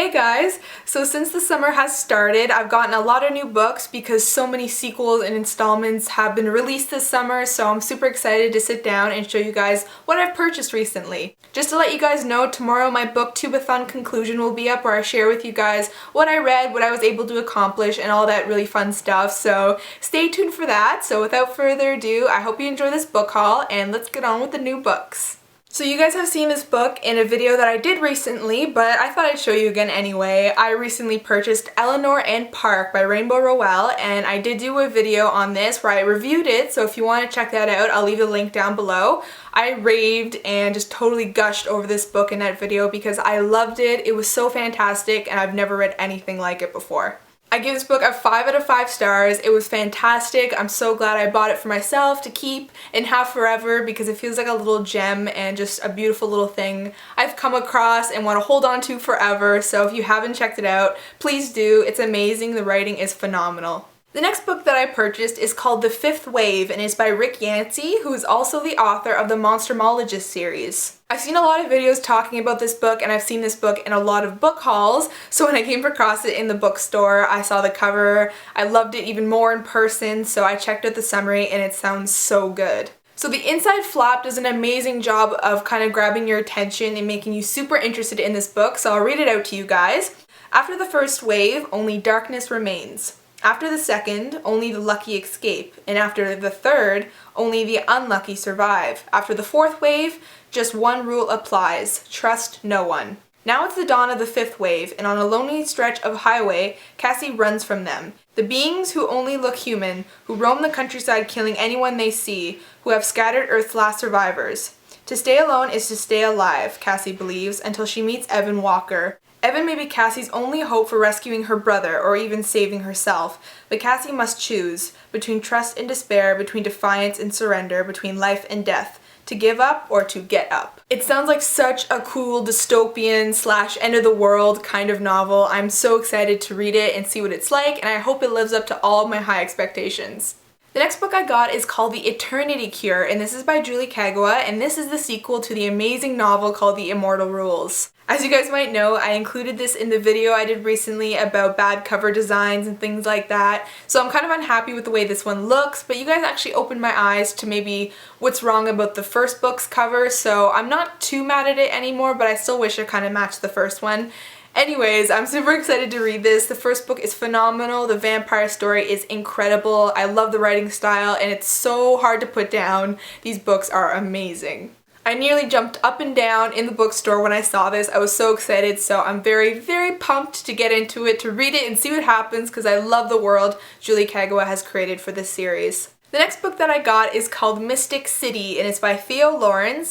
Hey guys! So since the summer has started, I've gotten a lot of new books because so many sequels and installments have been released this summer, so I'm super excited to sit down and show you guys what I've purchased recently. Just to let you guys know, tomorrow my booktubeathon conclusion will be up where I share with you guys what I read, what I was able to accomplish, and all that really fun stuff, so stay tuned for that. So without further ado, I hope you enjoy this book haul, and let's get on with the new books. So you guys have seen this book in a video that I did recently, but I thought I'd show you again anyway. I recently purchased Eleanor Park by Rowell, and I did do a video on this where I reviewed it, so if you want to check that out, I'll leave the link down below. I raved and just totally gushed over this book in that video because I loved it. It was so fantastic, and I've never read anything like it before. I give this book a 5 out of 5 stars. It was fantastic. I'm so glad I bought it for myself to keep and have forever because it feels like a little gem and just a beautiful little thing I've come across and want to hold on to forever. So if you haven't checked it out, please do. It's amazing. The writing is phenomenal. The next book that I purchased is called The Fifth Wave and is by Yancey, who is also the author of the Monstermologist series. I've seen a lot of videos talking about this book, and I've seen this book in a lot of book hauls, so when I came across it in the bookstore, I saw the cover, I loved it even more in person, so I checked out the summary and it sounds so good. So the inside flap does an amazing job of kind of grabbing your attention and making you super interested in this book, so I'll read it out to you guys. After the first wave, only darkness remains. After the second, only the lucky escape, and after the third, only the unlucky survive. After the fourth wave, just one rule applies: trust no one. Now it's the dawn of the fifth wave, and on a lonely stretch of highway, Cassie runs from them. The beings who only look human, who roam the countryside killing anyone they see, who have scattered Earth's last survivors. To stay alone is to stay alive, Cassie believes, until she meets Evan Walker. Evan may be Cassie's only hope for rescuing her brother or even saving herself, but Cassie must choose between trust and despair, between defiance and surrender, between life and death, to give up or to get up. It sounds like such a cool dystopian / end of the world kind of novel. I'm so excited to read it and see what it's like, and I hope it lives up to all of my high expectations. The next book I got is called The Eternity Cure, and this is by Kagawa, and this is the sequel to the amazing novel called The Immortal Rules. As you guys might know, I included this in the video I did recently about bad cover designs and things like that, so I'm kind of unhappy with the way this one looks, but you guys actually opened my eyes to maybe what's wrong about the first book's cover, so I'm not too mad at it anymore, but I still wish it kind of matched the first one. Anyways, I'm super excited to read this. The first book is phenomenal. The vampire story is incredible. I love the writing style, and it's so hard to put down. These books are amazing. I nearly jumped up and down in the bookstore when I saw this. I was so excited, so I'm very, very pumped to get into it, to read it and see what happens because I love the world Kagawa has created for this series. The next book that I got is called Mystic City, and it's by Theo,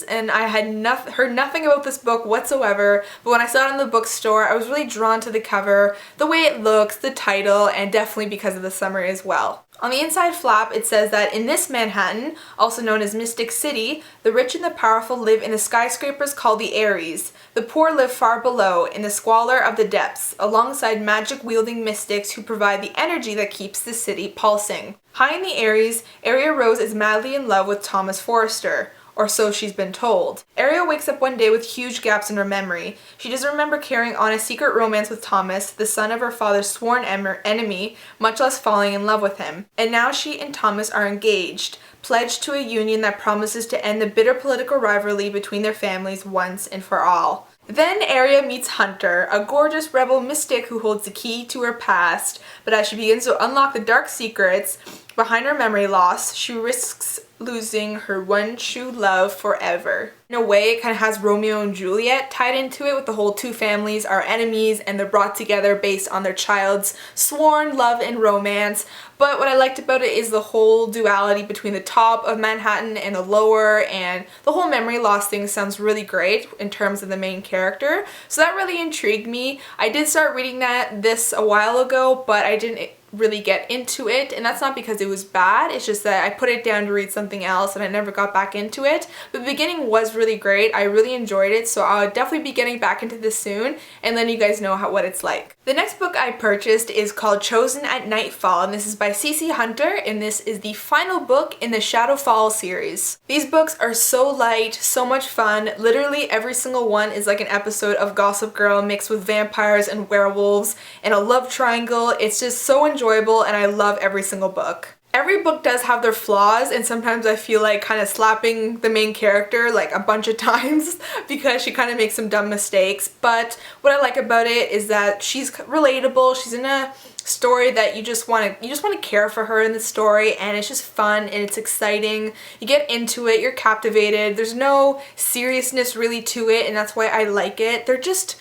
and I had heard nothing about this book whatsoever, but when I saw it in the bookstore, I was really drawn to the cover, the way it looks, the title, and definitely because of the summary as well. On the inside flap, it says that in this Manhattan, also known as Mystic City, the rich and the powerful live in the skyscrapers called the Aries. The poor live far below, in the squalor of the depths, alongside magic-wielding mystics who provide the energy that keeps the city pulsing. High in the Aries, Aria Rose is madly in love with Thomas Forrester, or so she's been told. Aria wakes up one day with huge gaps in her memory. She doesn't remember carrying on a secret romance with Thomas, the son of her father's sworn enemy, much less falling in love with him. And now she and Thomas are engaged, pledged to a union that promises to end the bitter political rivalry between their families once and for all. Then Aria meets Hunter, a gorgeous rebel mystic who holds the key to her past, but as she begins to unlock the dark secrets behind her memory loss, she risks losing her one true love forever. In a way, it kind of has Romeo and Juliet tied into it, with the whole two families are enemies and they're brought together based on their child's sworn love and romance. But what I liked about it is the whole duality between the top of Manhattan and the lower, and the whole memory loss thing sounds really great in terms of the main character. So that really intrigued me. I did start reading this a while ago, but I didn't really get into it, and that's not because it was bad, it's just that I put it down to read something else and I never got back into it. But the beginning was really great, I really enjoyed it, so I'll definitely be getting back into this soon and letting you guys know what it's like. The next book I purchased is called Chosen at Nightfall, and this is by C.C. Hunter, and this is the final book in the Shadowfall series. These books are so light, so much fun, literally every single one is like an episode of Gossip Girl mixed with vampires and werewolves and a love triangle. It's just so enjoyable and I love every single book. Every book does have their flaws, and sometimes I feel like kind of slapping the main character like a bunch of times because she kind of makes some dumb mistakes, but what I like about it is that she's relatable, she's in a story that you just want to care for her in the story, and it's just fun and it's exciting. You get into it, you're captivated, there's no seriousness really to it, and that's why I like it. They're just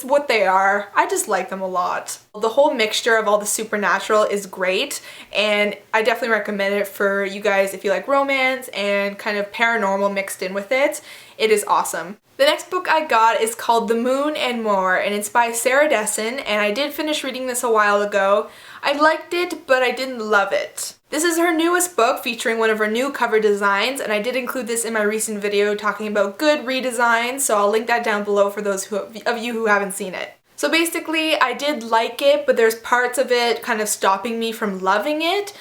what they are. I just like them a lot. The whole mixture of all the supernatural is great, and I definitely recommend it for you guys if you like romance and kind of paranormal mixed in with it. It is awesome. The next book I got is called The Moon and More, and it's by Sarah Dessen, and I did finish reading this a while ago. I liked it, but I didn't love it. This is her newest book featuring one of her new cover designs, and I did include this in my recent video talking about good redesigns, so I'll link that down below for those of you who haven't seen it. So basically, I did like it, but there's parts of it kind of stopping me from loving it.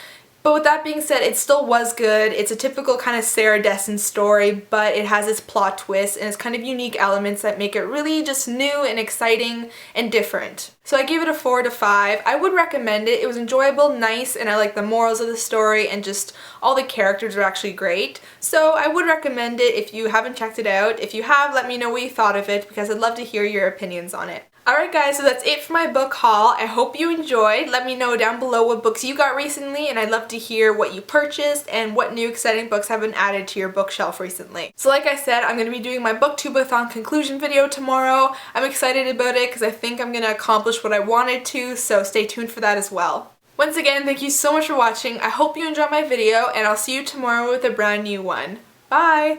But with that being said, it still was good. It's a typical kind of Sarah Dessen story, but it has its plot twist and its kind of unique elements that make it really just new and exciting and different. So I gave it a 4 out of 5. I would recommend it. It was enjoyable, nice, and I like the morals of the story, and just all the characters are actually great. So I would recommend it if you haven't checked it out. If you have, let me know what you thought of it because I'd love to hear your opinions on it. Alright guys, so that's it for my book haul. I hope you enjoyed. Let me know down below what books you got recently, and I'd love to hear what you purchased and what new exciting books have been added to your bookshelf recently. So like I said, I'm going to be doing my booktubeathon conclusion video tomorrow. I'm excited about it because I think I'm going to accomplish what I wanted to, so stay tuned for that as well. Once again, thank you so much for watching. I hope you enjoyed my video, and I'll see you tomorrow with a brand new one. Bye!